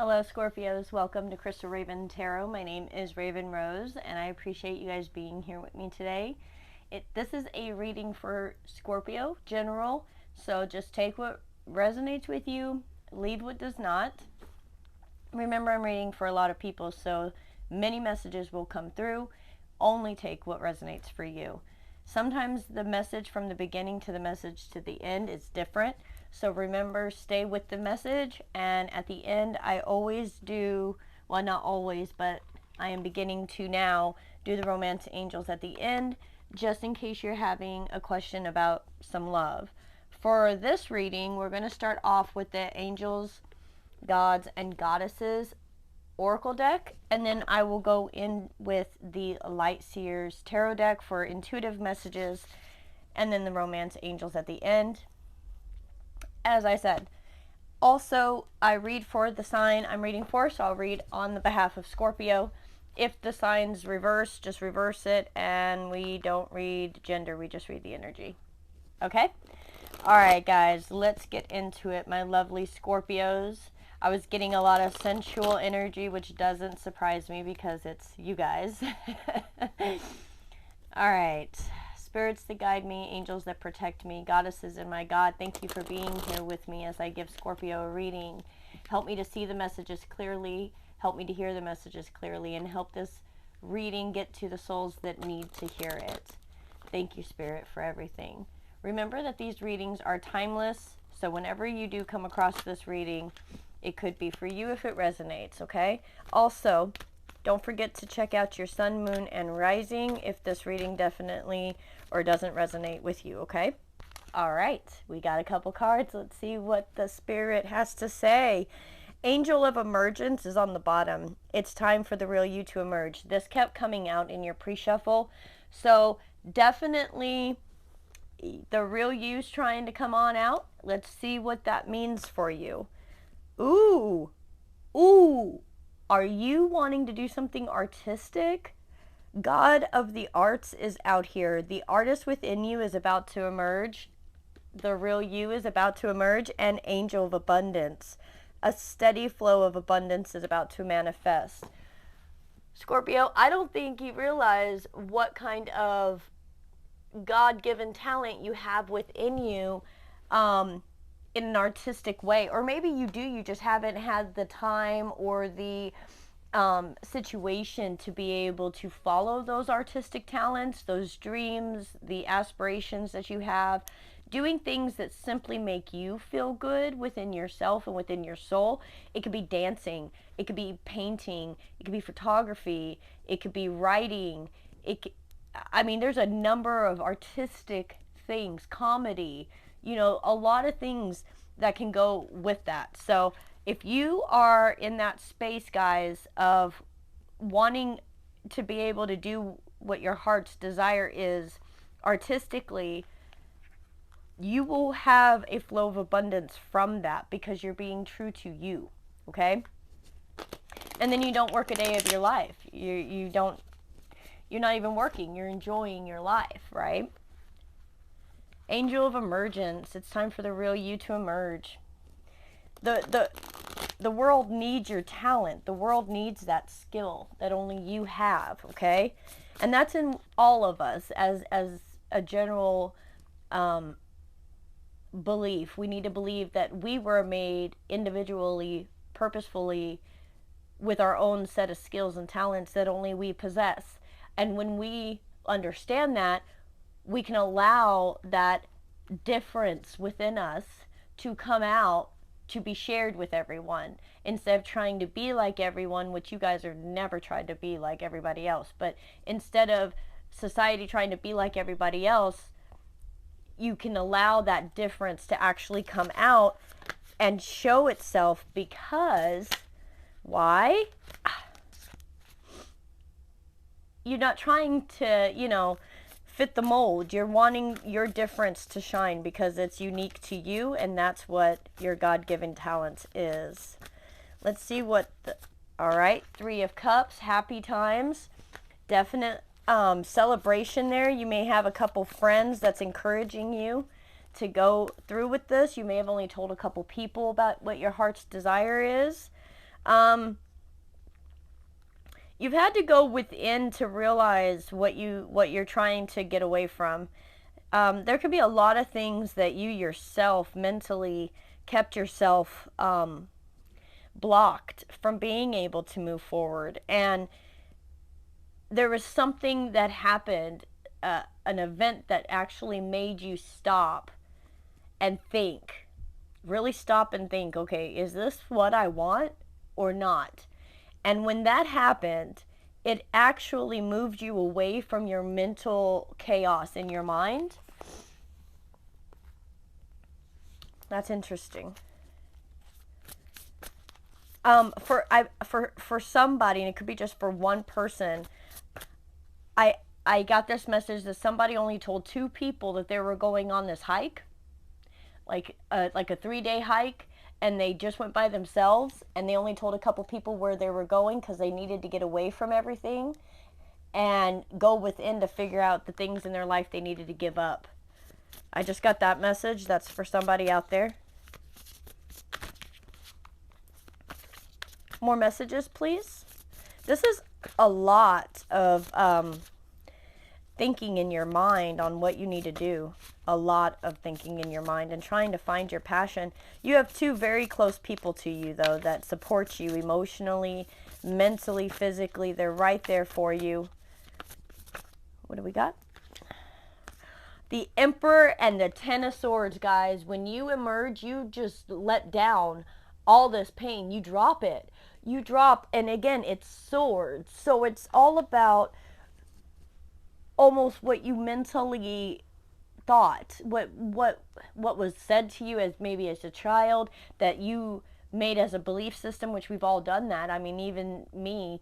Hello Scorpios, welcome to Crystal Raven Tarot. My name is Raven Rose and I appreciate you guys being here with me today. This is a reading for Scorpio, general, so just take what resonates with you, leave what does not. Remember, I'm reading for a lot of people, so many messages will come through. Only take what resonates for you. Sometimes the message from the beginning to the message to the end is different. So remember, stay with the message, and at the end I always do, well, not always, but I am beginning to now do the romance angels at the end, just in case you're having a question about some love. For this reading, we're going to start off with the angels, gods, and goddesses oracle deck, and then I will go in with the Light Seers tarot deck for intuitive messages, and then the romance angels at the end. As I said, also I read for the sign I'm reading for, so I'll read on the behalf of Scorpio. If the sign's reversed, just reverse it, and we don't read gender, we just read the energy. Okay? Alright guys, let's get into it, my lovely Scorpios. I was getting a lot of sensual energy, which doesn't surprise me because it's you guys. Alright. Spirits that guide me, angels that protect me, goddesses and my God, thank you for being here with me as I give Scorpio a reading. Help me to see the messages clearly, help me to hear the messages clearly, and help this reading get to the souls that need to hear it. Thank you, Spirit, for everything. Remember that these readings are timeless, so whenever you do come across this reading, it could be for you if it resonates, okay? Also, don't forget to check out your sun, moon, and rising if this reading definitely or doesn't resonate with you, okay? All right, we got a couple cards. Let's see what the Spirit has to say. Angel of Emergence is on the bottom. It's time for the real you to emerge. This kept coming out in your pre-shuffle, so definitely the real you's trying to come on out. Let's see what that means for you. Ooh, ooh. Are you wanting to do something artistic? God of the arts is out here. The artist within you is about to emerge. The real you is about to emerge. And angel of abundance. A steady flow of abundance is about to manifest. Scorpio, I don't think you realize what kind of God-given talent you have within you in an artistic way, or maybe you do, you just haven't had the time or the situation to be able to follow those artistic talents, those dreams, the aspirations that you have, doing things that simply make you feel good within yourself and within your soul. It could be dancing, it could be painting, it could be photography, it could be writing, I mean, there's a number of artistic things, comedy, you know, a lot of things that can go with that. So if you are in that space, guys, of wanting to be able to do what your heart's desire is artistically, you will have a flow of abundance from that because you're being true to you, okay? And then you don't work a day of your life. You're not even working, you're enjoying your life, right? Angel of Emergence, it's time for the real you to emerge. The world needs your talent. The world needs that skill that only you have, okay? And that's in all of us as a general belief. We need to believe that we were made individually, purposefully, with our own set of skills and talents that only we possess. And when we understand that, we can allow that difference within us to come out, to be shared with everyone, instead of trying to be like everyone, which you guys are never tried to be like everybody else. But instead of society trying to be like everybody else, you can allow that difference to actually come out and show itself, because why? You're not trying to, you know, fit the mold. You're wanting your difference to shine because it's unique to you, and that's what your God-given talent is. Let's see what all right, 3 of Cups, happy times, definite celebration there. You may have a couple friends that's encouraging you to go through with this. You may have only told a couple people about what your heart's desire is. You've had to go within to realize what you're trying to get away from. There could be a lot of things that you yourself mentally kept yourself blocked from being able to move forward. And there was something that happened, an event that actually made you stop and think. Really stop and think, okay, is this what I want or not? And when that happened, it actually moved you away from your mental chaos in your mind. That's interesting. For somebody, and it could be just for one person, I got this message that somebody only told 2 people that they were going on this hike, like a 3-day hike, and they just went by themselves, and they only told a couple people where they were going because they needed to get away from everything and go within to figure out the things in their life they needed to give up. I just got that message. That's for somebody out there. More messages, please. This is a lot of thinking in your mind on what you need to do. A lot of thinking in your mind and trying to find your passion. You have 2 very close people to you, though, that support you emotionally, mentally, physically. They're right there for you. What do we got? The Emperor and the 10 of Swords, guys. When you emerge, you just let down all this pain. You drop it. You drop, and again, it's swords. So it's all about almost what you mentally thought, what was said to you as maybe as a child that you made as a belief system, which we've all done that. I mean, even me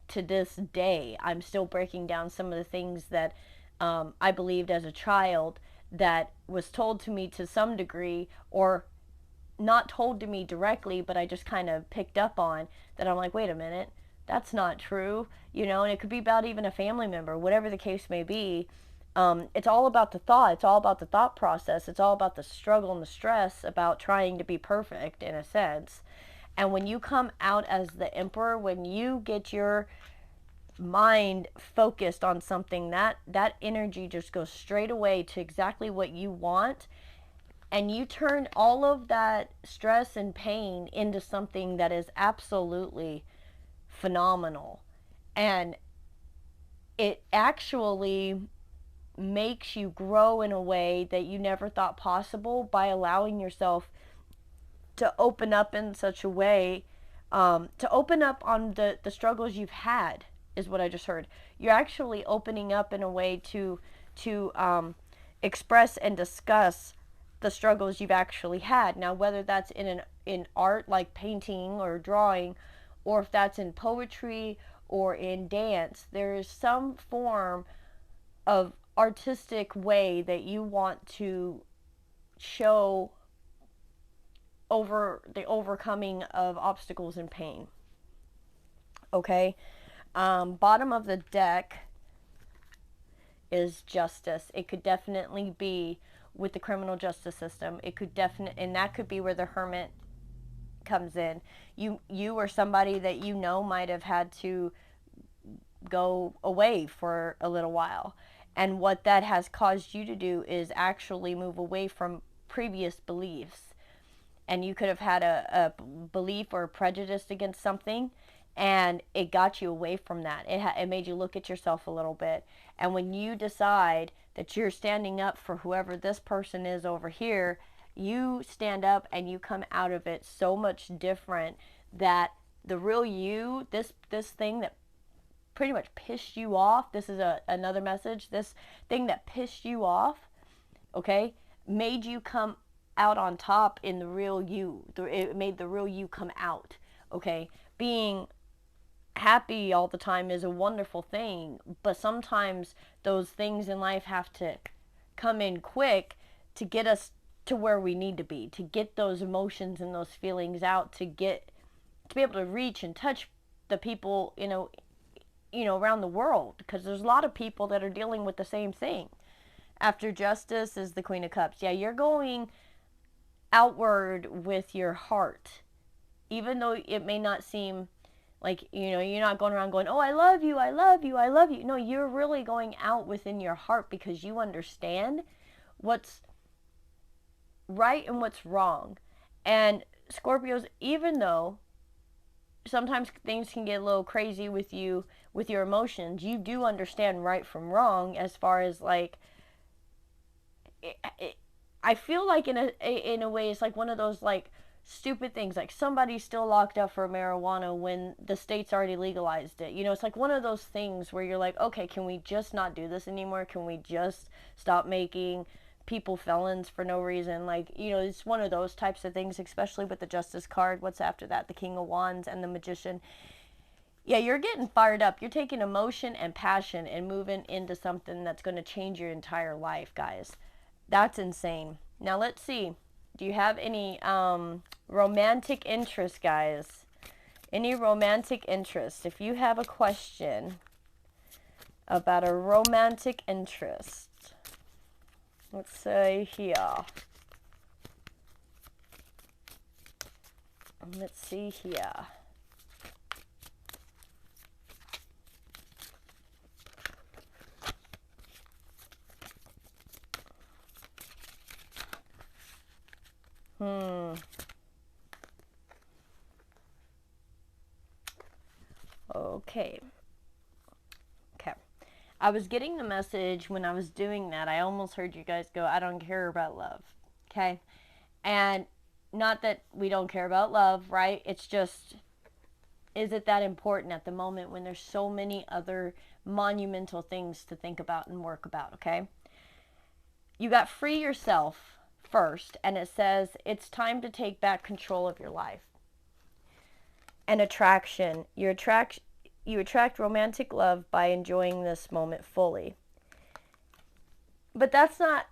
to this day, I'm still breaking down some of the things that I believed as a child that was told to me to some degree, or not told to me directly, but I just kind of picked up on that. I'm like, wait a minute, that's not true, you know. And it could be about even a family member, whatever the case may be. It's all about the thought. It's all about the thought process. It's all about the struggle and the stress about trying to be perfect, in a sense. And when you come out as the Emperor, when you get your mind focused on something, that energy just goes straight away to exactly what you want. And you turn all of that stress and pain into something that is absolutely phenomenal. And it actually makes you grow in a way that you never thought possible by allowing yourself to open up in such a way, to open up on the struggles you've had, is what I just heard. You're actually opening up in a way to express and discuss the struggles you've actually had. Now, whether that's in art, like painting or drawing, or if that's in poetry or in dance, there is some form of artistic way that you want to show over the overcoming of obstacles and pain. Okay? Bottom of the deck is Justice. It could definitely be with the criminal justice system. It could definitely, and that could be where the Hermit comes in. You or somebody that you know might have had to go away for a little while. And what that has caused you to do is actually move away from previous beliefs. And you could have had a belief or a prejudice against something, and it got you away from that. It made you look at yourself a little bit. And when you decide that you're standing up for whoever this person is over here, you stand up and you come out of it so much different, that the real you, this thing that pretty much pissed you off, this is another message, this thing that pissed you off, okay, made you come out on top in the real you. It made the real you come out, okay? Being happy all the time is a wonderful thing, but sometimes those things in life have to come in quick to get us to where we need to be, to get those emotions and those feelings out, to be able to reach and touch the people, you know, around the world, because there's a lot of people that are dealing with the same thing. After Justice is the Queen of Cups. Yeah, you're going outward with your heart, even though it may not seem like, you're not going around going, oh, I love you, I love you, I love you. No, you're really going out within your heart because you understand what's right and what's wrong. And Scorpios, even though sometimes things can get a little crazy with you, with your emotions, you do understand right from wrong, as far as like, I feel like in a way it's like one of those like stupid things, like somebody's still locked up for marijuana when the state's already legalized it. It's like one of those things where you're like, okay, can we just not do this anymore? Can we just stop making people felons for no reason? Like, it's one of those types of things, especially with the Justice card. What's after that? The King of Wands and the Magician. Yeah, you're getting fired up. You're taking emotion and passion and moving into something that's going to change your entire life, guys. That's insane. Now let's see. Do you have any romantic interest, guys? Any romantic interest? If you have a question about a romantic interest, let's say here. Let's see here. Okay. I was getting the message when I was doing that. I almost heard you guys go, I don't care about love. Okay? And not that we don't care about love, right? It's just, is it that important at the moment when there's so many other monumental things to think about and work about, okay? You got free yourself first, and it says it's time to take back control of your life. And attraction. You attract romantic love by enjoying this moment fully. But that's not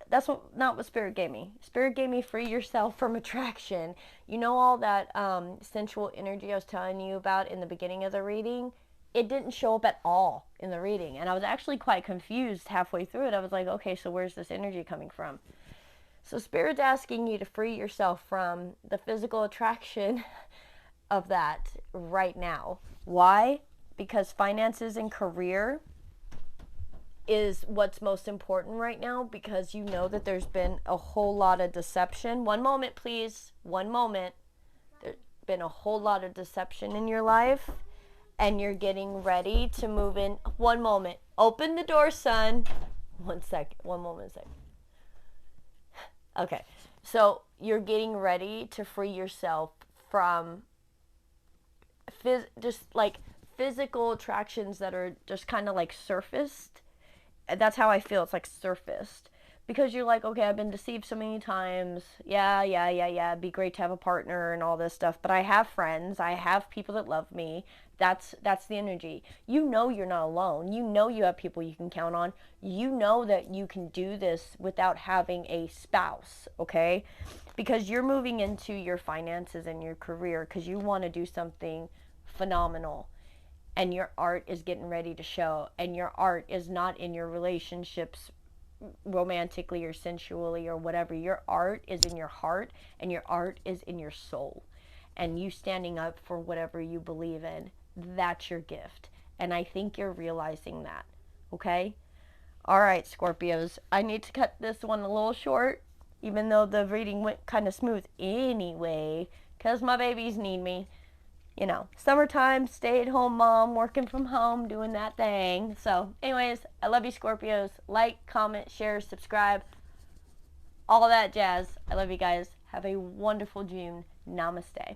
what Spirit gave me. Spirit gave me free yourself from attraction. All that sensual energy I was telling you about in the beginning of the reading? It didn't show up at all in the reading. And I was actually quite confused halfway through it. I was like, okay, so where's this energy coming from? So Spirit's asking you to free yourself from the physical attraction of that right now. Why? Because finances and career is what's most important right now, because you know that there's been a whole lot of deception. One moment, please. One moment. There's been a whole lot of deception in your life, and you're getting ready to move in. One moment. Open the door, son. 1 second. One moment, second. Okay. So you're getting ready to free yourself from just like physical attractions that are just kind of like surfaced. That's how I feel. It's like surfaced. Because you're like, okay, I've been deceived so many times. Yeah. It'd be great to have a partner and all this stuff. But I have friends. I have people that love me. That's the energy. You're not alone. You have people you can count on. You know that you can do this without having a spouse, okay? Because you're moving into your finances and your career because you want to do something phenomenal. And your art is getting ready to show. And your art is not in your relationships romantically or sensually or whatever. Your art is in your heart, and your art is in your soul. And you standing up for whatever you believe in. That's your gift. And I think you're realizing that. Okay? Alright, Scorpios. I need to cut this one a little short, even though the reading went kind of smooth anyway, because my babies need me. Summertime, stay-at-home mom, working from home, doing that thing. So, anyways, I love you, Scorpios. Like, comment, share, subscribe, all that jazz. I love you guys. Have a wonderful June. Namaste.